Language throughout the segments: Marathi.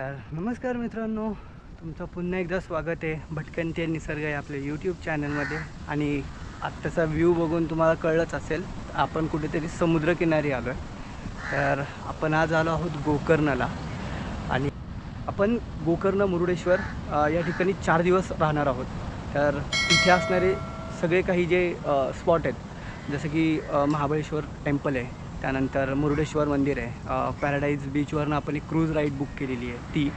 तर नमस्कार मित्रांनो, तुमचं पुन्हा एकदा स्वागत आहे भटकंती निसर्ग या आपल्या यूट्यूब चॅनलमध्ये. आणि आत्ताचा व्ह्यू बघून तुम्हाला कळलंच असेल, आपण कुठेतरी समुद्रकिनारी आलो आहे. तर आपण आज आलो आहोत गोकर्णला. आणि आपण गोकर्ण मुरुडेश्वर या ठिकाणी 4 दिवस राहणार आहोत. तर इथे असणारे सगळे काही जे स्पॉट आहेत, जसं की महाबळेश्वर टेम्पल आहे, त्यानंतर मुरुडेश्वर मंदिर आहे, पॅराडाईज बीचवरनं आपण एक क्रूज राईड बुक केलेली आहे ती,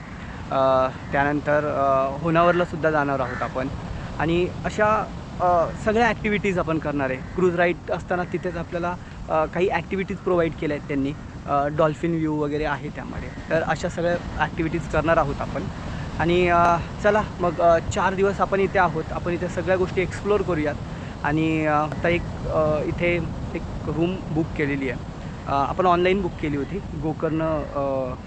त्यानंतर होनावरलासुद्धा जाणार आहोत आपण. आणि अशा सगळ्या ॲक्टिव्हिटीज आपण करणार आहे. क्रूज राईड असताना तिथेच आपल्याला काही ॲक्टिव्हिटीज प्रोव्हाइड केल्या आहेत त्यांनी, डॉल्फिन व्ह्यू वगैरे आहे त्यामध्ये. तर अशा सगळ्या ॲक्टिव्हिटीज करणार आहोत आपण. आणि चला मग 4 दिवस आपण इथे आहोत, आपण इथे सगळ्या गोष्टी एक्सप्लोअर करूयात. आणि आता इथे एक रूम बुक केलेली आहे, आपण ऑनलाईन बुक केली होती, गोकर्ण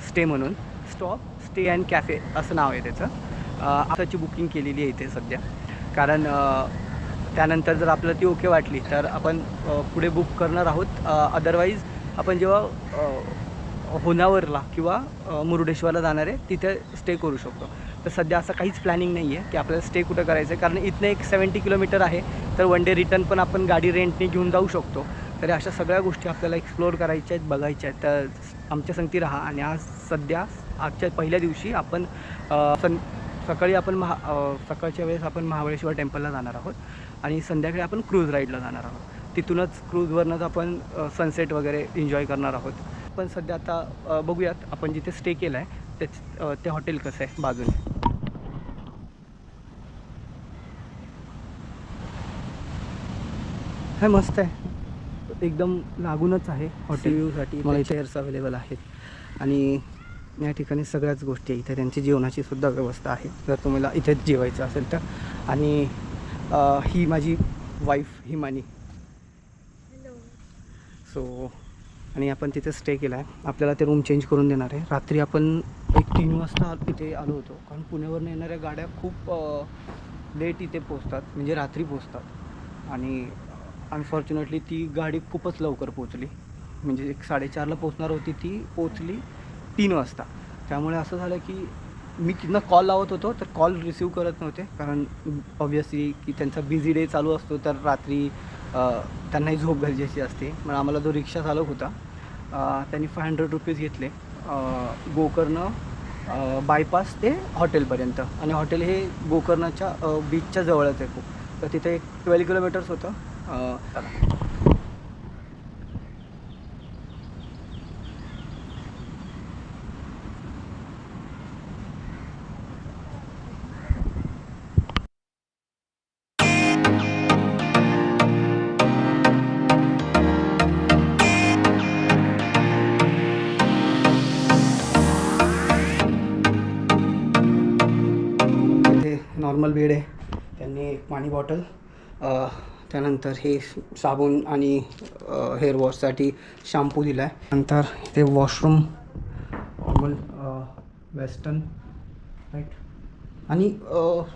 स्टे म्हणून, स्टॉप स्टे अँड कॅफे असं नाव आहे त्याचं. आताची बुकिंग केलेली आहे इथे सध्या, कारण त्यानंतर जर आपल्याला ती ओके वाटली तर आपण पुढे बुक करणार आहोत. अदरवाईज आपण जेव्हा होनावरला किंवा मुरुडेश्वरला जाणार आहे तिथे स्टे करू शकतो. तर सध्या असं काहीच प्लॅनिंग नाही आहे की आपल्याला स्टे कुठं करायचं आहे, कारण इथनं एक 70 किलोमीटर आहे. तर वन डे रिटर्न पण आपण गाडी रेंटने घेऊन जाऊ शकतो. तर अशा सगळ्या गोष्टी आपल्याला एक्सप्लोअर करायच्या आहेत, बघायच्या आहेत. तर आमच्या संगती राहा. आणि आज सध्या आजच्या पहिल्या दिवशी आपण सकाळी आपण सकाळच्या वेळेस आपण महाबळेश्वर टेम्पलला जाणार आहोत आणि संध्याकाळी आपण क्रूज राईडला जाणार आहोत. तिथूनच क्रूजवरनंच आपण सनसेट वगैरे एन्जॉय करणार आहोत. पण सध्या आता बघूयात आपण जिथे स्टे केला आहे ते हॉटेल कसं आहे बाजूने. हे मस्त आहे, एकदम लागूनच आहे हॉटेल. व्ह्यूसाठी मला चेअर्स अवेलेबल आहेत. आणि या ठिकाणी सगळ्याच गोष्टी आहे. इथे त्यांची जेवणाची सुद्धा व्यवस्था आहे जर तुम्हाला इथेच जेवायचं असेल तर. आणि ही माझी वाईफ हिमानी. सो आणि आपण तिथे स्टे केला आहे. आपल्याला ते रूम चेंज करून देणार आहे. रात्री आपण एक 3 वाजता इथे आलो होतो, कारण पुण्यावरून येणाऱ्या गाड्या खूप लेट इथे पोचतात, म्हणजे रात्री पोचतात. आणि अनफॉर्च्युनेटली ती गाडी खूपच लवकर पोचली, म्हणजे एक 4:30ला पोचणार होती, ती पोचली 3 वाजता. त्यामुळे असं झालं की मी तिथनं कॉल लावत होतो तर कॉल रिसीव करत नव्हते, कारण ऑब्व्हियसली की त्यांचा बिझी डे चालू असतो, तर रात्री त्यांनाही झोप गरजेची असते. मग आम्हाला जो रिक्षा चालक होता त्यांनी 500 रुपीज घेतले गोकर्ण बायपास ते हॉटेलपर्यंत. आणि हॉटेल हे गोकर्णाच्या बीचच्या जवळच आहे खूप. तर तिथे एक 12 किलोमीटर्स होतं. नॉर्मल बेड आहे, त्यांनी एक पाणी बॉटल, त्यानंतर हे साबण आणि हेअर वॉशसाठी शॅम्पू दिला आहे. नंतर इथे वॉशरूम नॉर्मल वेस्टर्न राईट. आणि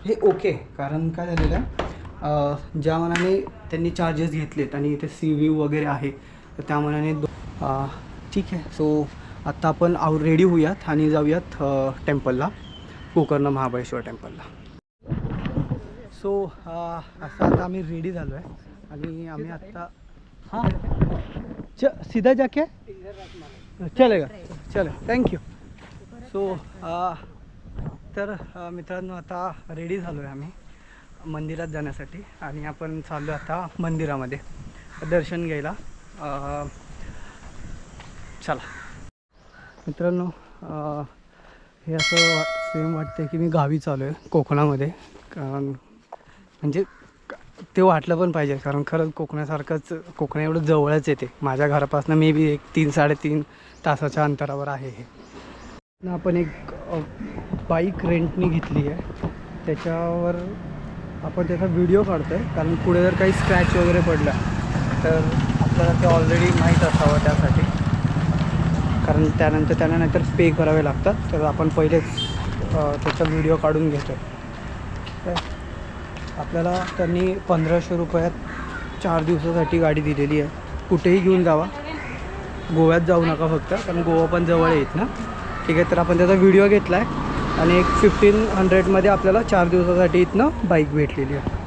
हे ओके, कारण काय झालेलं आहे, ज्या मनाने त्यांनी चार्जेस घेतलेत आणि इथे सी व्ह्यू वगैरे आहे, तर त्या मनाने ठीक आहे. सो आत्ता आपण रेडी होऊयात आणि जाऊयात टेम्पलला, गोकर्ण महाबळेश्वर टेम्पलला. सो असं आता आम्ही रेडी झालो आहे आणि आम्ही आत्ता सीधा जाके चलेगा, चले, थँक्यू. सो तर मित्रांनो, आता रेडी झालो आहे आम्ही मंदिरात जाण्यासाठी. आणि आपण चाललो आता मंदिरामध्ये दर्शन घ्यायला. चला मित्रांनो, हे असं सेम वाटतं की मी गावी चालू आहे कोकणामध्ये, कारण म्हणजे ते वाटलं पण पाहिजे, कारण खरंच कोकणासारखंच, कोकण एवढं जवळच येते माझ्या घरापासून. मे बी एक 3-3.5 तासाच्या अंतरावर आहे हे. आपण एक बाईक रेंटनी घेतली आहे, त्याच्यावर आपण त्याचा व्हिडिओ काढतो आहे, कारण पुढे जर काही स्क्रॅच वगैरे पडला तर आपल्याला ते ऑलरेडी माहीत असावं त्यासाठी, कारण त्यानंतर त्यांना नाहीतर पे करावे लागतात. तर आपण पहिलेच त्याचा व्हिडिओ काढून घेतो आहे. आपल्याला त्यांनी 1500 रुपयात 4 दिवसासाठी गाडी दिलेली आहे. कुठेही घेऊन जावा, गोव्यात जाऊ नका फक्त, कारण गोवा पण जवळ येत ना, ठीक आहे. तर आपण त्याचा व्हिडिओ घेतला आहे आणि एक 1500मध्ये आपल्याला 4 दिवसासाठी इथनं बाईक भेटलेली आहे.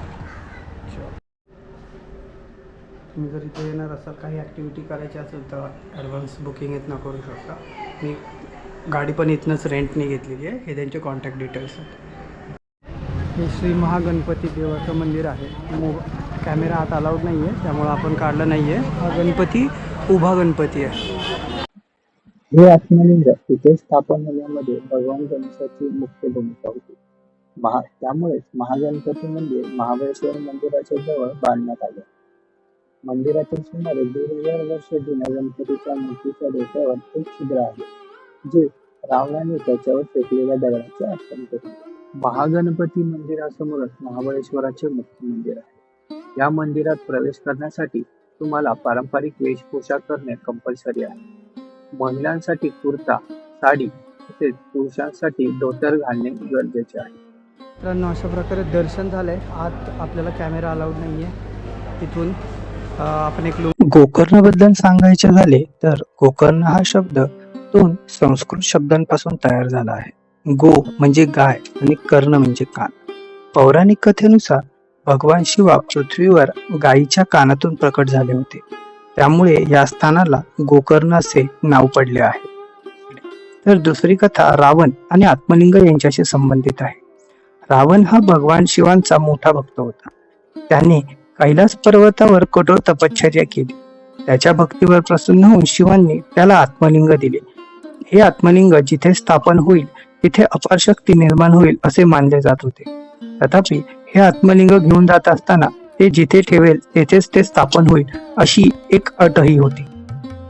तुम्ही जर इथे येणार असाल, काही ॲक्टिव्हिटी करायची असेल तर ॲडव्हान्स बुकिंग इथनं करू शकता. मी गाडी पण इथनंच रेंटने घेतलेली आहे. हे त्यांचे कॉन्टॅक्ट डिटेल्स आहेत. हे श्री महागणपती देवाचं मंदिर आहे. कॅमेरा आत अलाउड नाही आहे, त्यामुळं आपण काढलं नाही आहे. हा गणपती उभा गणपती आहे. हे आत्मलिंग इथे स्थापन होण्यामध्ये भगवान गणेशाची मुख्य भूमिका होती. त्यामुळेच महागणपती मंदिर महाबळेश्वर मंदिराच्या जवळ बांधण्यात आले. मंदिरातील सुमारे 2000 वर्ष जुन्या गणपतीच्या मूर्तीच्या डोक्यावर एक छिद्र आहे, जे रावणाने त्याच्यावर फेकलेल्या दगडाचे आठवण करते. महागणपती मंदिरासमोरच महाबळेश्वराचे मुख्य मंदिर आहे. या मंदिरात प्रवेश करण्यासाठी तुम्हाला पारंपरिक वेशभूषा करणे कंपल्सरी आहे. महिलांसाठी कुर्ता, साडी तसेच पुरुषांसाठी धोतर घालणे गरजेचे आहे. मित्रांनो, अशा प्रकारे दर्शन झालंय. आत आपल्याला कॅमेरा अलाउड नाही आहे. इथून आपण एक गोकर्णबद्दल सांगायचे झाले तर गोकर्ण हा शब्द 2 संस्कृत शब्दांपासून तयार झाला आहे. गो म्हणजे गाय आणि कर्ण म्हणजे कान. पौराणिक कथेनुसार भगवान शिवा पृथ्वीवर गायीच्या कानातून प्रकट झाले होते, त्यामुळे या स्थानाला गोकर्ण असे नाव पडले आहे. तर दुसरी कथा रावण आणि आत्मलिंग यांच्याशी संबंधित आहे. रावण हा भगवान शिवांचा मोठा भक्त होता. त्याने कैलास पर्वतावर कठोर तपश्चर्या केली. त्याच्या भक्तीवर प्रसन्न होऊन शिवांनी त्याला आत्मलिंग दिले. हे आत्मलिंग जिथे स्थापन होईल तिथे अपार शक्ती निर्माण होईल असे मानले जात होते. तथापि हे आत्मलिंग घेऊन जात असताना ते जिथे ठेवेल तेथेच ते स्थापन होईल अशी एक अटही होती.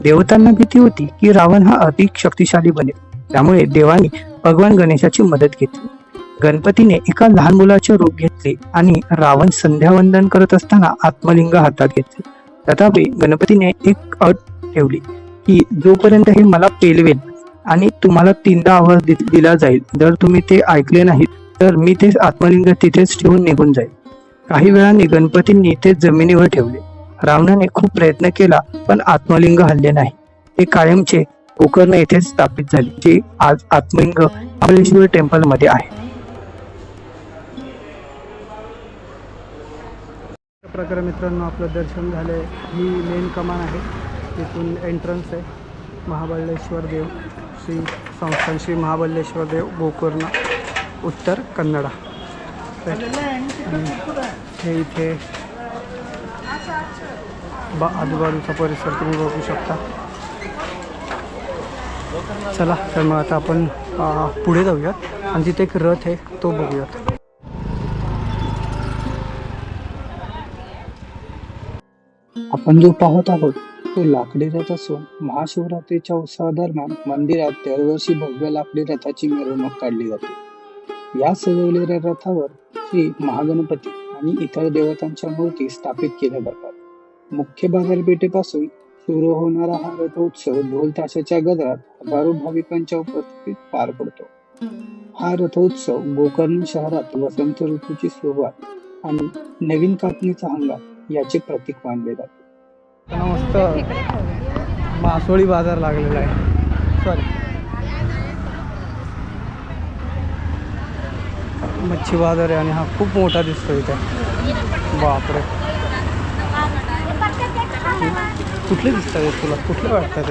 देवतांना भीती होती की रावण हा अधिक शक्तिशाली बनेल, त्यामुळे देवांनी भगवान गणेशाची मदत घेतली. गणपतीने एका लहान मुलाचे रूप घेतले आणि रावण संध्यावंदन करत असताना आत्मलिंग हातात घेतले. तथापि गणपतीने एक अट ठेवली की जोपर्यंत हे मला पेलवेल आणि तुम्हाला 3दा आवाज दिला जाईल, जर तुम्ही ते ऐकले नाहीत तर मी ते आत्मलिंग तिथेच ठेवून निघून जाईल. काही वेळाने गणपतींनी ते जमिनीवर ठेवले. रावणाने खूप प्रयत्न केला पण आत्मलिंग हलले नाही. ते कायमचे गोकर्ण येथेच स्थापित झाले, जे आज आत्मलिंग महाबळेश्वर टेम्पल मध्ये आहे. प्रकारे मित्रांनो आपलं दर्शन झालं. ही मेन कमान आहे, तिथून एंट्रन्स आहे. महाबळेश्वर देव श्री संस्थान श्री महाबळेश्वर देव गोकर्ण उत्तर कन्नडा. हे इथे आजूबाजूचा परिसर तुम्ही बघू शकता. चला तर मग आता आपण पुढे जाऊयात आणि तिथे एक रथ आहे तो बघूयात. आपण जो पाहत आहोत तो लाकडी रथ असून महाशिवरात्रीच्या उत्सवादरम्यान मंदिरात दरवर्षी भव्य लाकडी रथाची मिरवणूक काढली जाते. या सजवलेल्या रथावर श्री महागणपती आणि इतर देवतांच्या मूर्ती स्थापित केल्या जातात. मुख्य बाजारपेठेपासून सुरू होणारा हा रथोत्सव ढोल ताशाच्या गजरात हजारो भाविकांच्या उपस्थितीत पार पडतो. हा रथोत्सव गोकर्ण शहरात वसंत ऋतूची सुरुवात आणि नवीन कापणीचा हंगाम याचे प्रतीक मानले जाते. मस्त मासोळी बाजार लागलेला आहे. सॉरी, मच्छी बाजार आहे आणि हा खूप मोठा दिसतो इथे. बापरे, कुठले दिसतात तुला? कुठले वाटतात?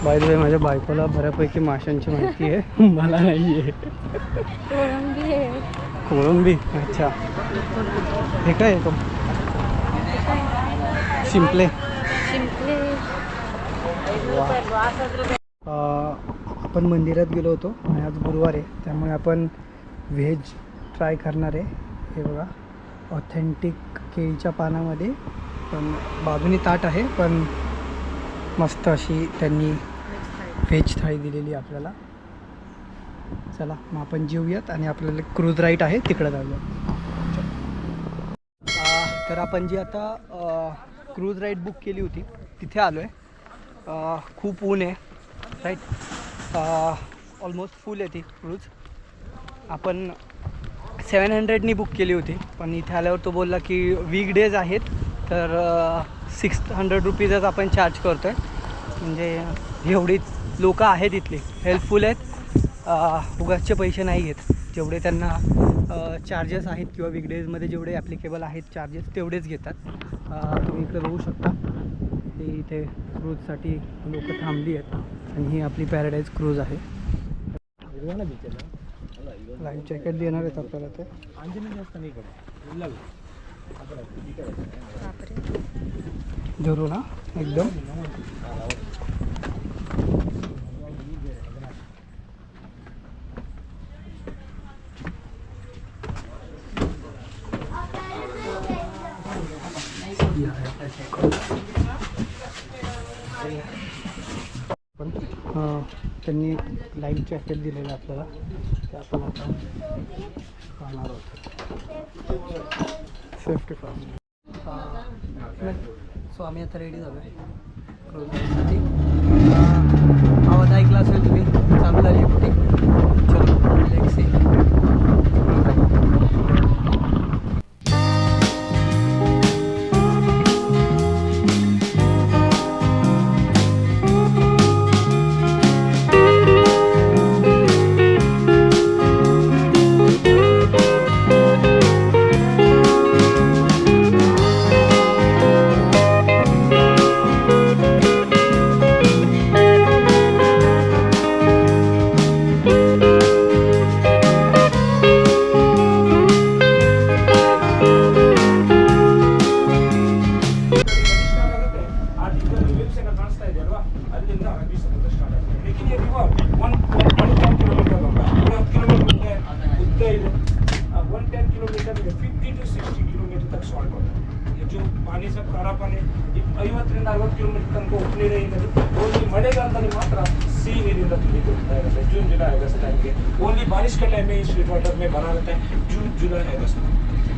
बाय द वे माझ्या बायकोला बऱ्यापैकी माशांची माहिती आहे, मला नाही आहे. कोळंबी, अच्छा. हे काय आहे? तो शिंपले. आपण मंदिरात गेलो होतो आणि आज गुरुवार आहे, त्यामुळे आपण व्हेज ट्राय करणार आहे. हे बघा, ऑथेंटिक केळीच्या पानामध्ये पण बाजूनी ताट आहे, पण मस्त अशी त्यांनी व्हेज थाळी दिलेली आपल्याला. चला मग आपण जेवूयात आणि आपल्याला क्रूज राईड आहे तिकडे जाऊया. तर आपण जी आता क्रूज राईड बुक केली होती तिथे आलो आहे. खूप ऊन आहे राईट, ऑलमोस्ट फुल आहे ती क्रूज. आपण 700नी बुक केली होती, पण इथे आल्यावर तो बोलला की वीकडेज आहेत तर 600 रुपीजच आपण चार्ज करतो आहे. म्हणजे जेवढी लोक आहेत इथले हेल्पफुल आहेत, उगाचचे पैसे नाही घेत. जेवढे त्यांना चार्जेस आहेत किंवा वीकडेजमध्ये जेवढे ॲप्लिकेबल आहेत चार्जेस तेवढेच घेतात. तुम्ही इकडे बघू शकता की इथे क्रूजसाठी लोक थांबली आहेत आणि ही आपली पॅराडाईज क्रूज आहे. लाईफ जॅकेट देणार आहेत आपल्याला ते. धरू ना एकदम. पण त्यांनी लाईफ जॅकेट दिलेलं आपल्याला, ते आपण आता पाहणार आहोत. Safety first. सो आम्ही आता रेडी झालो आहे क्रूजसाठी. आवाज ऐकला असेल तुम्ही, चालू झाली आहे बोटिंग. चलो let's see. June July August time K only बारिश के टाइम में इस स्वीट वाटर में बना रहता है, जून जुलाई अगस्त.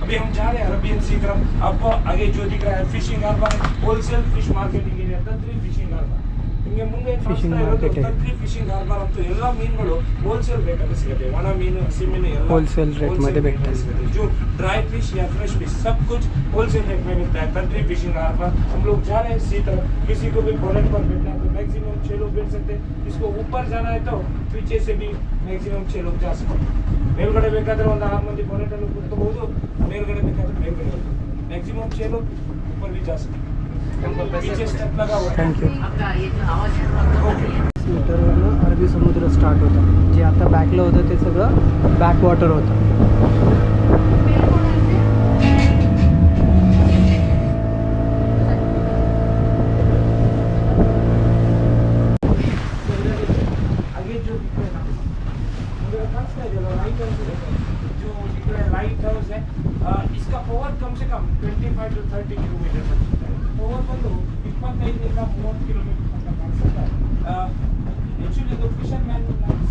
अभी हम जा रहे हैं अरबियन सी तरफ. आपको आगे जो दिख रहा है fishing harbour, wholesale fish marketing area, तंत्री फिशिंग हार्बर. ನಿಮಗೆ ಮುಂದೆ ತರ್ತ್ರಿ ಫಿಶಿಂಗ್ ಹಾರ್ಬರ್ ಅಂತೂ ಎಲ್ಲ ಮೀನುಗಳು ಹೋಲ್ಸೇಲ್ ರೇಟಲ್ಲಿ ಸಿಗುತ್ತೆ. ಒಣ ಮೀನು, ಹಸಿ ಮೀನು ಎಲ್ಲ होलसेल रेट मध्ये भेटतात. जो ड्राई फिश या फ्रेश फिश सब कुछ होलसेल रेट में मिलता है. तंत्री फिशिंग हार्बर हम लोग जा रहे हैं सी तरफ. किसी को भी बोनेट पर बैठना है तो मैक्सिमम 6 लोग बैठ सकते हैं. इसको ऊपर जाना है तो पीछे से भी मैक्सिमम 6 लोग जा सकते हैं. ಮೇಲ್ಗಡೆ ಬೇಕಾದ್ರೆ ಒಂದು 6 ಮಂದಿ बोनेट ಅಲ್ಲಿ ಕೂತ್ಕೋಬಹುದು, ಮೇಲ್ಗಡೆ ಬೇಕಾದ್ರೆ ಮೇಲ್ಗಡೆ मैक्सिमम 6 लोग ऊपर भी जा सकते हैं. पीछे स्टेप लगा हुआ है. Thank you. मीटरवरनं अरबी समुद्र स्टार्ट होता. जे आता बॅकला होतं ते सगळं बॅक वॉटर होतं. लाइट हाउस है, इसका power come say come 25 to 30 kilometre तक है. पावर ಬಂದು 25 30 किलोमीटर तक ಕಾಣಿಸುತ್ತೆ. एक्चुअली तो फिशरमैन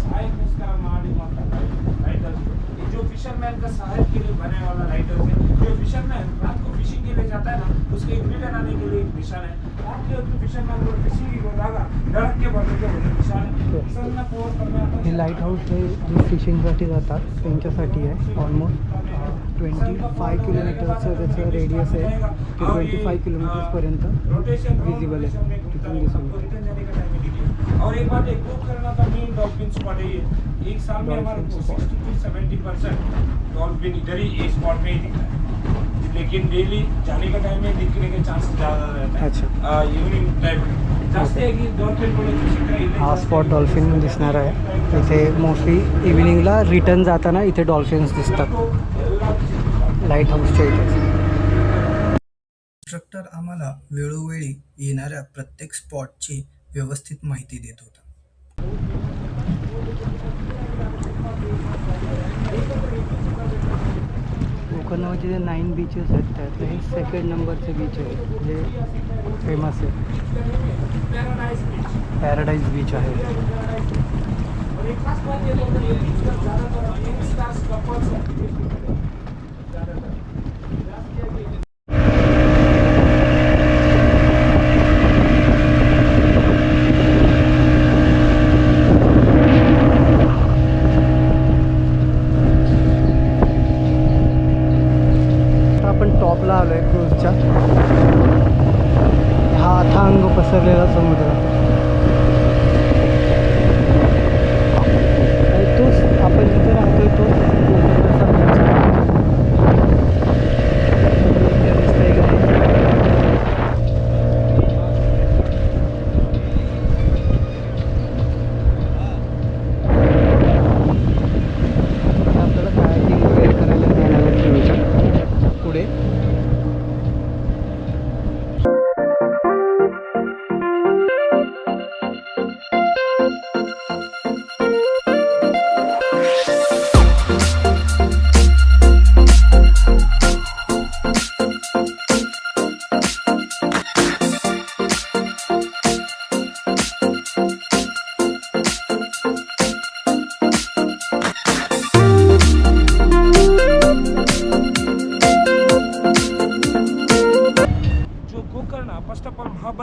सहायकोस्कर ಮಾಡಿ ಮಾಡ್ತಾರೆ लाइट हाउस. ये जो फिशरमैन का सहायक के लिए बने वाला लाइट हाउस है. जो फिशरमैन रात को फिशिंग के लिए जाता है ना, उसके रिटर्न आने के लिए एक निशान है. रात के वक्त फिशरमैन को फिशिंग की होगा डर के बनने के लिए निशान है. सर ना पावर करना हे लाईट हाऊस हे जे फिशिंगसाठी जातात त्यांच्यासाठी आहे. ऑलमोस्ट 25 किलोमीटरचं त्याचं रेडियस आहे. ते 25 किलोमीटर्सपर्यंत विजिबल आहे, तिथून दिसून येतं. और एक बात एक ग्रुप करना था, मेन डॉल्फिन स्पॉट है ये. एक साल में हमारे को 60 to 70% डॉल्फिन इधर ही एक स्पॉट में ही दिख रहा है. लेकिन डेली जाने का टाइम में दिखने के चांसेस ज़्यादा रहता है. अच्छा. इवनिंग टाइम जास्त आहे की डॉल्फिन हा स्पॉट डॉल्फिन दिसणार आहे. इथे मोस्टली इव्हिनिंगला रिटर्न जाताना इथे डॉल्फिन्स दिसतात लाईट हाऊसच्या इथे. इन्स्ट्रक्टर आम्हाला वेळोवेळी येणाऱ्या प्रत्येक स्पॉटची व्यवस्थित माहिती देत होता. कोकणामध्ये जे 9 बीचेस आहेत त्यातलं हे सेकंड नंबरचे बीच आहे जे फेमस आहे. पॅराडाईज बीच आहे. टॉपला आलो आहे क्रूजच्या. हा अथांग पसरलेला समुद्र.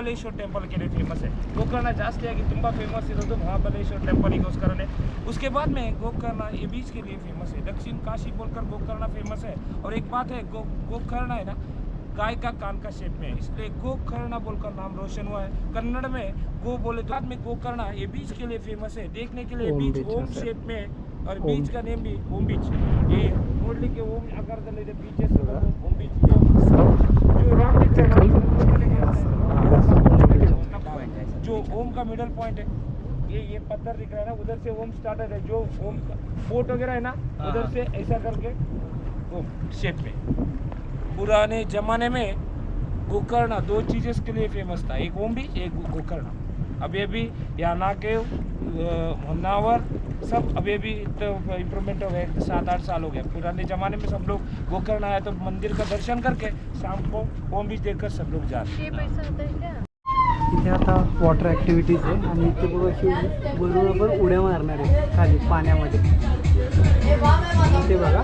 महाबलेश्वर टेम्पल के लिए फेमस है। गोकर्ण ಜಾಸ್ತಿ ಆಗಿ ತುಂಬ ಫೇಮಸ್ ಇರೋದು महाबलेश्वर टेम्पलिಗೋस्करನೇ। उसके बाद में गोकर्ण ये बीच के लिए फेमस है। दक्षिण काशी बोलकर गोकर्ण फेमस है। और एक बात है, गोकर्ण है ना गाय का कान का शेप में है, इसलिए गोकर्ण बोलकर नाम रोशन हुआ है। कन्नड़ में गो बोले तो बाद में गोकर्ण ये बीच के लिए फेमस है। देखने के लिए ओम बीच बीच ओम है। शेप में, और बीच का नेम भी ओम बीच। ये ನೋಡ್ಲಿಕ್ಕೆ ಓಂ ಆಕಾರದಲ್ಲಿದೆ ಬೀಚಸ್ ಓಂ ಬೀಚ್। जो राम जो ओम का मिडल पॉइंट है, ये पत्थर दिख रहा है ना, उधर से ओम स्टार्टर है। जो ओम का बोट वगैरह है ना, उधर से ऐसा करके ओम शेप में। पुराने जमाने में गोकर्ण दो चीज़ें के लिए फेमस था, एक ओम बीच एक गोकर्ण। अभी अभी यहाँ नाकेव होन्नावर सब अभी अभी तो इम्प्रूवमेंट हो गए, 7-8 साल हो गया। पुराने ज़माने में सब लोग गोकर्ण आया तो मंदिर का दर्शन करके शाम को ओम बीच देखकर सब लोग जाते हैं। इथे आता वॉटर ॲक्टिव्हिटीज आहे आणि इथे बघा अशी बरोबर उड्या मारणार आहे खाली पाण्यामध्ये। इथे बघा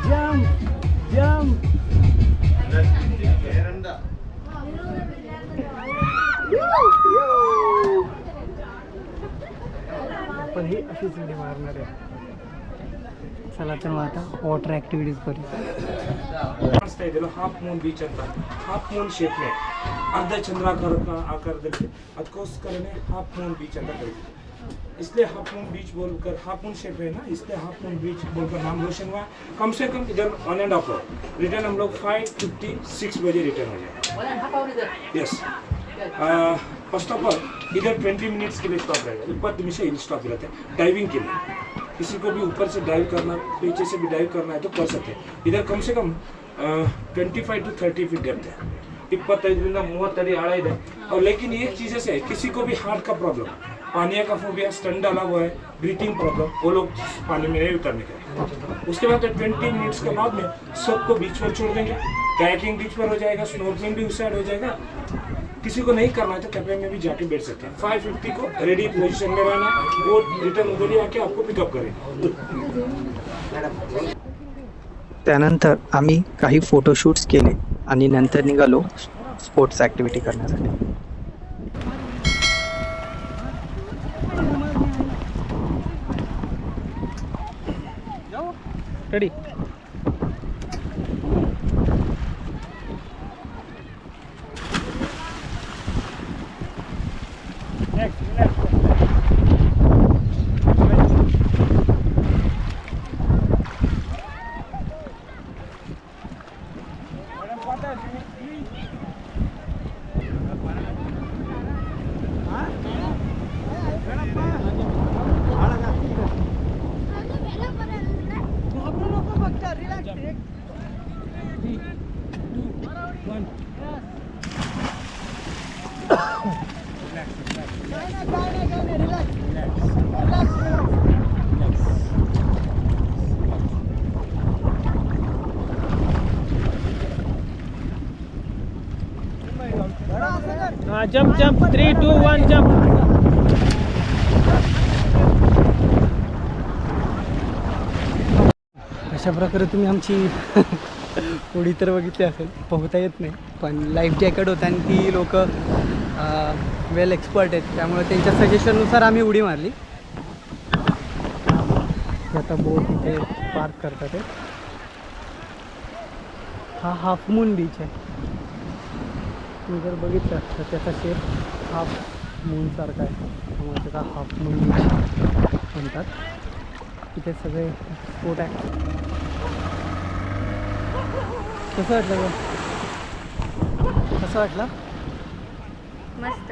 जम्प जम्प पण ही अशीच उडी मारणार आहे। चला तर मग आता वॉटर ॲक्टिव्हिटीज करू। ಕಾಣಿಸ್ತಾ ಇದೆಯಲ್ಲ ಹಾಫ್ ಮೂನ್ ಬೀಚ್ ಅಂತ, ಹಾಫ್ ಮೂನ್ ಶೇಪ್ में अर्ध चंद्राकार का आकारದಲ್ಲಿ, ಅದಕ್ಕೋಸ್ಕರನೇ ಹಾಫ್ ಮೂನ್ ಬೀಚ್ ಅಂತ ಕರೀತೀವಿ। इसलिए हाफ मून बीच बोलकर, हाफ मून शेप है ना, इसलिए हाफ मून बीच बोलकर नाम रोशन हुआ। कम से कम इधर 1.5 आवर रिटर्न हम लोग 5:56 बजे रिटर्न हो जाए। यस, फर्स्ट ऑफ ऑल इधर 20 मिनट्स के लिए स्टॉप रहेगा। 20 निमिष हिल स्टॉप रहते हैं डाइविंग के लिए। किसी को भी ऊपर से डाइव करना, पीछे से भी डाइव करना है तो कर सकते हैं। इधर कम से कम 25 to 30 फीट डेप्थ है, 25 30 अड़ी आड़ा है। और लेकिन एक चीज़ से किसी को भी हार्ट का प्रॉब्लम, पानी का फोबिया, स्टंट डाला हुआ है, ब्रीथिंग प्रॉब्लम, वो लोग पानी में नहीं उतरने का। उसके बाद 20 मिनट्स के बाद में सबको बीच पर छोड़ देंगे। कायाकिंग बीच पर हो जाएगा, स्नॉर्कलिंग भी उस साइड हो जाएगा। किसी को नहीं करना है तो कैफे में भी जाके बैठ सकते हैं। 5:50 को रेडी पोजीशन में रहना है, वो रिटर्न उधर ही आके आपको पिकअप करें। त्यानंतर आम्ही काही फोटोशूट्स केले आणि नंतर निघालो स्पोर्ट्स ॲक्टिव्हिटी करण्यासाठी। Ready jump jump 3 2 1 jump. अशा प्रकारे तुम्ही आमची उडी तर बघितली असेल, पोहता येत नाही पण लाईफ जॅकेट होतं आणि ती लोक वेल एक्सपर्ट आहेत, त्यामुळे त्यांच्या सजेशननुसार आम्ही उडी मारली। आता बोट इथे पार्क करतात आहे। हा हाफ मून बीच आहे, तुम्ही जर बघितलं तर त्याचा शेप हाफ मूनसारखा आहे, त्यामुळे त्याचा हाफ मून बीच म्हणतात। तिथे सगळे स्पोर्ट आहे। कसं वाटलं गं? कसं वाटलं? मस्त।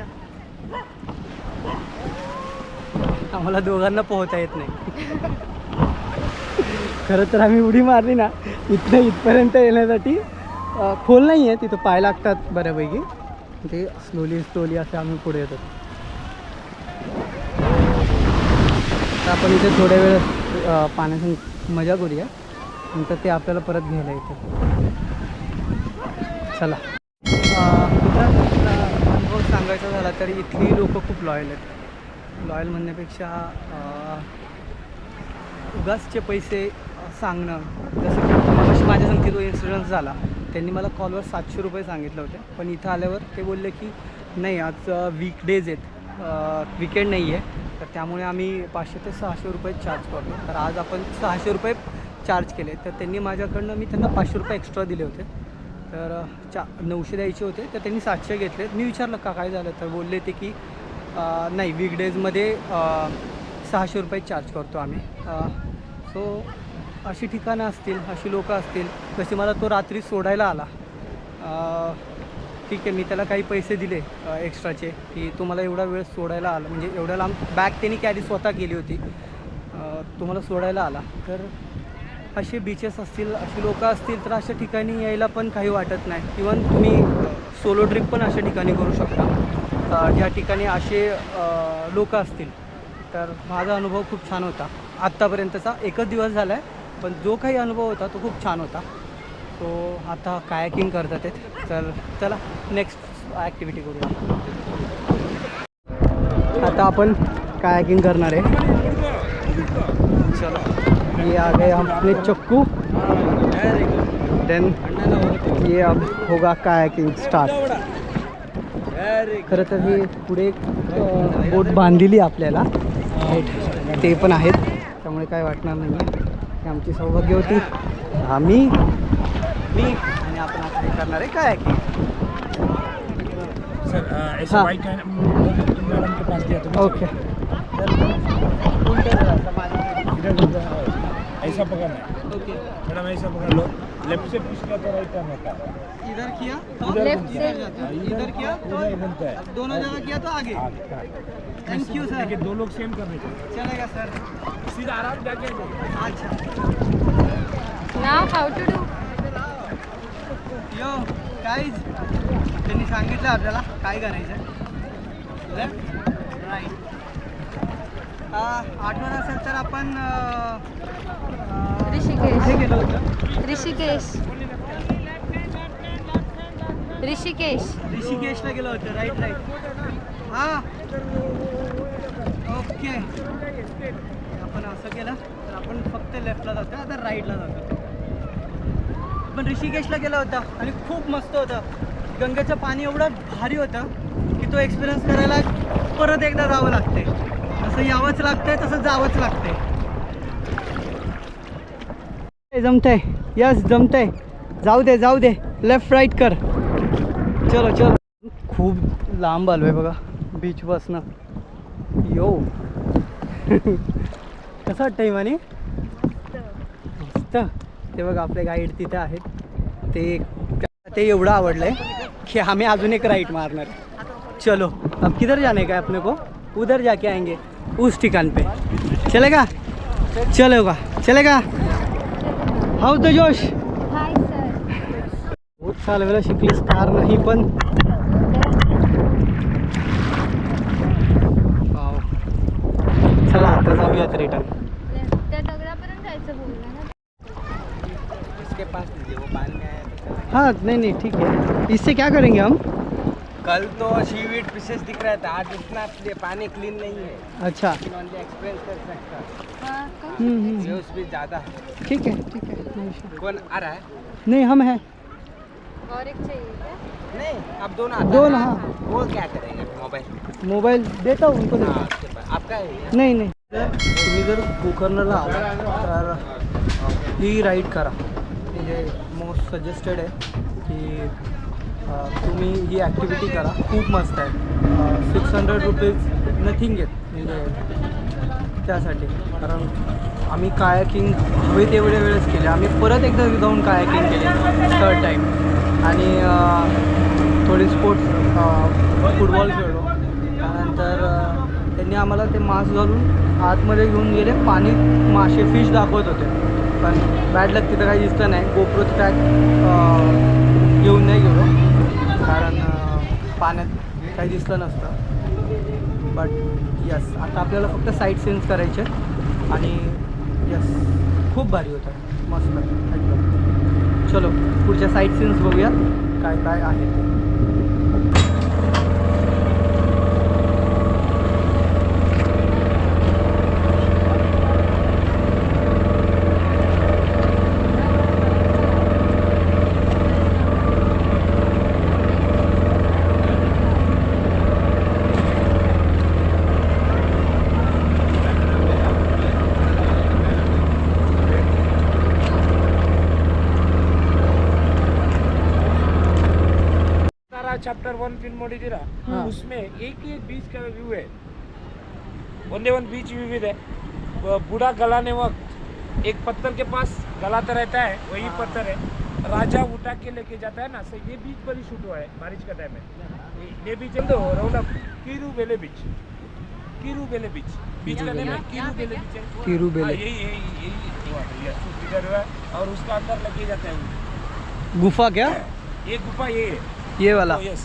आम्हाला दोघांना पोहता येत नाही। खरं तर आम्ही उडी मारली ना इथपर्यंत येण्यासाठी खोल नाही आहे, तिथं पाय लागतात बऱ्यापैकी, ते स्लोली असे आम्ही पुढे येतो। तर आपण इथे थोड्या वेळ पाण्यातून मजा करूया, नंतर ते आपल्याला परत घ्यायला येतं। चला, अनुभव सांगायचा झाला तरी इथली लोक खूप लॉयल आहेत। लॉयल म्हणण्यापेक्षा उगाचचे पैसे सांगणं, जसं की माझ्या संगती तो इन्सिडन्स झाला त्यांनी मला कॉलवर 700 रुपये सांगितले होते, पण इथं आल्यावर ते बोलले की नाही आज वीकडेज आहेत, विकेंड नाही आहे, तर त्यामुळे आम्ही 500 ते 600 रुपये चार्ज करतो. तर आज आपण 600 रुपये चार्ज केले. तर त्यांनी माझ्याकडनं, मी त्यांना 500 रुपये एक्स्ट्रा दिले होते, तर 900 द्यायचे होते, तर त्यांनी 700 घेतले. मी विचारलं का काय झालं, तर बोलले ते की नाही वीकडेजमध्ये 600 रुपये चार्ज करतो आम्ही. सो अशी ठिकाणं असतील, अशी लोकं असतील. जशी मला तो रात्री सोडायला आला, ठीक आहे, मी त्याला काही पैसे दिले एक्स्ट्राचे की तुम्हाला एवढा वेळ सोडायला आला, म्हणजे एवढ्या लांब बॅग त्यांनी कॅरी स्वतः केली होती, तुम्हाला सोडायला आला. तर असे बीचेस असतील, अशी लोकं असतील, तर अशा ठिकाणी यायला पण काही वाटत नाही. इवन तुम्ही सोलो ट्रिप पण अशा ठिकाणी करू शकता ज्या ठिकाणी असे लोकं असतील. तर माझा अनुभव खूप छान होता. आत्तापर्यंतचा एकच दिवस झाला आहे, पण जो काही अनुभव होता तो खूप छान होता. सो आता कायाकिंग करतात आहेत, तर चला नेक्स्ट ॲक्टिव्हिटी करूया. आता आपण कायाकिंग करणार आहे. चलो, ये आ गए हम अपने चक्कू, देन ये अब होगा कायाकिंग स्टार्ट. खरं तर ही पुढे एक बोट बांधलेली आपल्याला, राईट, ते पण आहेत, त्यामुळे काय वाटणार नाही. ही आमची सौभाग्य होती, मी आणि आपण आता हे करणार आहे कायाकिंग. सर ऐसा हाँ. बाइक है मैडम के पास दिया तो ओके. ऐसा पकड़ना है ओके, मैडम, ऐसा पकड़ लो, लेफ्ट से पुश किया तो राइट टर्न होता है, इधर किया तो लेफ्ट से इधर किया तो इधर बनता है. दोनों जगह किया तो आगे. Thank you sir. देखिए 2 लोग सेम कर रहे थे, चलेगा सर. सीधा आराम जाके. अच्छा, now how to do. Yo guys, त्यांनी सांगितलं आपल्याला काय करायचं. Left right. आठवण असेल तर आपण ऋषिकेश. कुठे गेलो होतो. ऋषिकेश ऋषिकेश ऋषिकेशला गेलो होतो. Right right. हां, ओके. आपण असं केलं तर आपण फक्त लेफ्टला जातो, आता राईटला जातो. पण ऋषिकेशला गेला होता आणि खूप मस्त होतं. गंगेचं पाणी एवढं भारी होतं की तो एक्सपिरियन्स करायला परत एकदा जावं लागते. जसं यावंच लागतंय तसं जावंच लागतंय. जमतंय, यस जमतंय. जाऊ दे जाऊ दे, लेफ्ट राईट कर. चलो चलो. खूप लांब आलो आहे बघा बीचपासनं. यो कसं वाटतंय म्हणे. मस्त. ते बघा आपले गाईड तिथे आहेत, ते एवढं आवडलं आहे की आम्ही अजून एक राईट मारणार. चलो, अब किधर जाने का है अपने को, उधर जाके आएंगे उस ठिकाण पे. चलेगा चलेगा चलेगा. हाऊ द जोश. Hi sir. बहुत चालवायला शिकलीस कार नाही पण. वाव. चला आता जाऊयात रिटर्न. त्या दगडापर्यंत जायचं बोलला ना. इसके पास दीजिए, वो पानी में आया तो चला. हाँ नहीं नहीं ठीक है. इससे क्या करेंगे हम. कल तो सीवीड फिशेस दिख रहा था, आज इतना पानी क्लीन नहीं है, अच्छा. ओनली एक्सपीरियंस कर सकता. हा का? व्यूज भी ज़्यादा है. ठीक है ठीक है. no issue. कौन आ रहा है? नहीं हम हैं. और एक चाहिए क्या? नहीं, आप दोनों आता दोनों, है. हाँ. वो क्या करेंगे मोबाइल? मोबाईल देता हूँ उनको देता. हाँ, आपके पास आपका है. नाही नाही. तुम्ही जर गोकर्णला आला तर ही राईड करा. म्हणजे मोस्ट सजेस्टेड आहे की तुम्ही ही ॲक्टिव्हिटी करा. खूप मस्त आहे. 600 रुपीज नथिंग आहेत म्हणजे त्यासाठी. कारण आम्ही कायाकिंग हवे तेवढ्या वेळेस केले. आम्ही परत एकदा जाऊन कायाकिंग केले 3rd टाईम. आणि थोडी स्पोर्ट्स फुटबॉल खेळलो. त्यानंतर त्यांनी आम्हाला ते मास्क घालून आतमध्ये घेऊन गेले. पाणीत मासे फिश दाखवत होते, पण बॅड लक तिथं काही दिसलं नाही. गोप्रो ट्रॅक घेऊन नाही गेलो कारण पाण्यात काही दिसलं नसतं. बट यस, आता आपल्याला फक्त साईट सीन्स करायचे आणि यस खूप भारी होतं. मस्त एकदम. चलो पुढच्या साईट सीन्स बघूया काय काय आहे ते. चैप्टर 1 फिल्म मोड़ी हाँ। उसमें एक बीच का व्यू है, वंदे वन बीच व्यू है। वो बूढ़ा गलाने वक्त एक पत्थर के पास गलाता रहता है, वही पत्थर है, राजा उठा के लेके जाता है ना। सो ये बीच पर ही शूट हुआ है बारिश का टाइम में। ये बीच है तो राउंड अप कीरूबेले बीच, कीरूबेले बीच, बीच का नाम है कीरूबेले बीच है। कीरूबेले। यही यही हुआ था, ये शूट इधर हुआ है और उसका अंदर लेके जाता है वो। गुफा क्या? ये गुफा ये है, ये वाला? यस,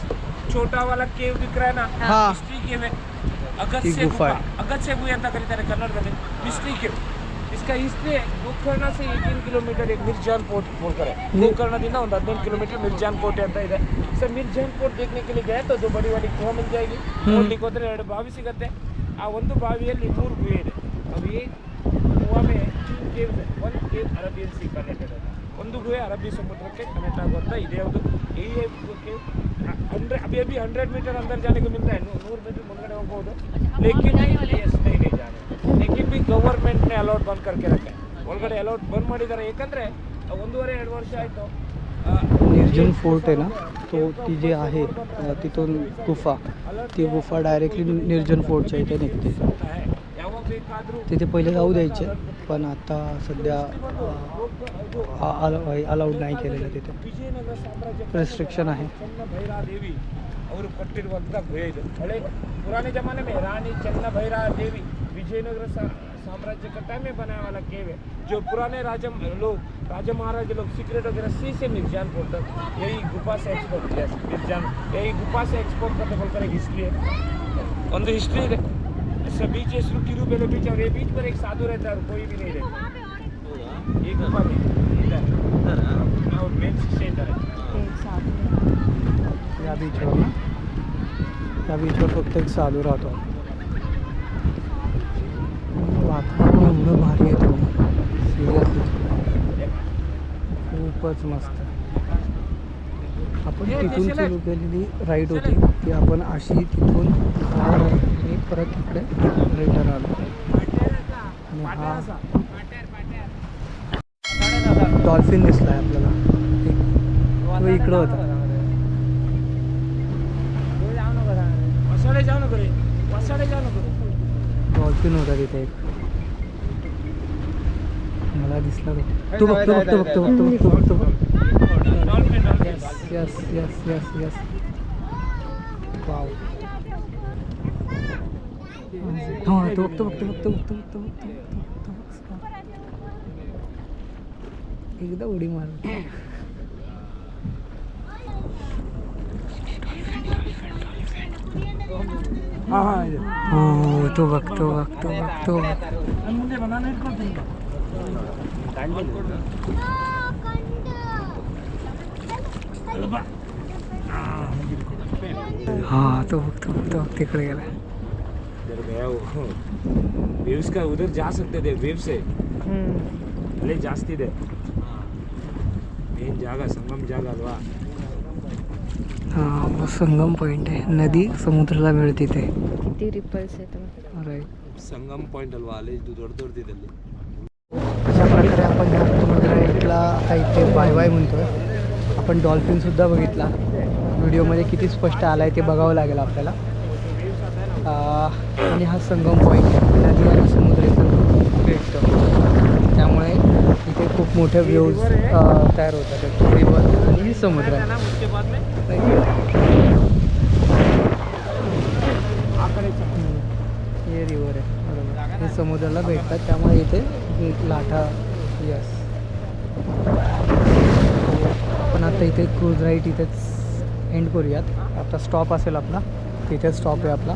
छोटा वाला केव दिख रहा है ना, हाँ। मिस्ट्री केव है। अगस्त ये से गुफा गुफा, है। अगस्त से गुफा करीता है कन्नड़ में मिस्ट्री केव। इसका हिस्ट्री है ಗೋಕರ್ಣ से 18 किलोमीटर एक मिर्जान पोर्ट बोलकर है। ಗೋಕರ್ಣದಿಂದ ಒಂದು 18 किलोमीटर मिर्जान पोर्ट ಅಂತ ಇದೆ सर। मिर्जान पोर्ट देखने के लिए गए तो दो बड़ी बड़ी कुआं मिल जाएगी। ನೋಡ್ಲಿಕ್ಕೆ ಹೋದ್ರೆ ಎರಡು ಬಾವಿ ಸಿಗುತ್ತೆ। ಆ ಒಂದು ಬಾವಿಯಲ್ಲಿ 3 ಗುಹೆ ಇದೆ। अब ये कुआं में 2 caves है। one cave Arabian sea connected है, ಒಂದು ಗುಹೆ ಅರಬ್ಬಿ ಸಮುದ್ರಕ್ಕೆ ಕನೆಕ್ಟ್ ಆಗುವಂತ ಇದೆ। ಯಾವುದು ಈ ಕೇವ್ 100 अभी 100 मीटर अंदर जाने को मिलता है, 100 मीटर ಮುಂದಗಡೆ ಹೋಗಬಹುದು। लेकिन नहीं जाने, लेकिन भी गवर्नमेंट ने अलाउड बंद करके रखा है। ಒಳಗಡೆ अलाउड बंद ಮಾಡಿದ್ದಾರೆ, ಯಾಕಂದ್ರೆ 1.5-2 ವರ್ಷ ಆಯ್ತು। निर्जन फोर्ट आहे ना, तो ती जे आहे तिथून गुफा, ती गुफा डायरेक्टली निर्जन फोर्टच्या इथे निघते। ಯಾವಾಗ ಬೇಕಾದರೂ तिथे पहिले जाऊ द्यायचे, पण आता सध्या अलाउड नाही केलेलं तिथे, ವಿಜಯನಗರ ಸಾಮ್ರಾಜ್ಯ रिस्ट्रिक्शन आहे। ಚೆನ್ನಭೈರಾದೇವಿ ಅವರು ಕಟ್ಟಿರುವಂಥ ಗುಹೆ ಇದು। ಹಳೆ पुराने जमाने में रानी चन्नभैरादेवी विजयनगर साम्राज्य का टाइम में बनाया वाला केव है, जो पुराने राजा महाराजा लोग सीक्रेट वगैरह सी से मिर्जान पोर्ट तक यही गुफा से एक्सपोर्ट किया। मिर्जान यही गुफा से एक्सपोर्ट करते बोलकर एक हिस्ट्री है, ಒಂದು हिस्ट्री ಇದೆ। सब बीच है कीरूबेले बीच, और ये बीच पर एक साधु रहता है और कोई भी नहीं रहता। ये गुफा में इधर और मेन सेंटर है। या बीचवर ना, या बीचवर फक्त एक साधू राहतो। वातावरण एवढं भारी आहे, सिरियसली खूपच मस्त। आपण तिथून सुरू केलेली राईड होती ती आपण अशी तिथून आणि परत इकडे रिटर्न आलो। आणि हा डॉल्फिन दिसला आहे आपल्याला, तो इकडं होता। वसाडे जाऊ नको रे, वसाडे जाऊ नको। डॉल्फिन होता तिथे एक, मला दिसला तो बघतो। Yes yes yes yes, wow. हां तो बघतो एकदा उडी मार। हो तो बघतो। ಮುಂದೆ ಬನಾನಾ ಇಟ್ಕೊಳ್ತೀನಿ। हाँ तो तिकडे गेला। इधर गया वो वेव्स का, उधर जा सकते थे वेव से, ले जास्ती ಇದೆ मेन ಜಾಗ संगम ಜಾಗ ಅಲ್ವಾ। हां वो संगम पॉइंट आहे, नदी समुद्राला मिळते ते। किती रिपल्स आहेत राईट, संगम पॉइंट अल्वा आले दौडती अशा प्रकारे आपण या समुद्राला इथे बाय बाय म्हणतोय। आपण डॉल्फिनसुद्धा बघितला, व्हिडिओमध्ये किती स्पष्ट आला आहे ते बघावं लागेल आपल्याला। आणि हा संगम पॉईंट आहे, नदी आणि समुद्र इथं भेटतो, त्यामुळे इथे खूप मोठे व्ह्यूज तयार होतात, रिवर आणि समुद्र। हे रिवर आहे बरोबर, हे समुद्राला भेटतात, त्यामुळे इथे लाटा। यस, आपण आता इथे क्रूज राईड इथेच एंड करूयात। आता स्टॉप असेल आपला, तिथेच स्टॉप आहे आपला।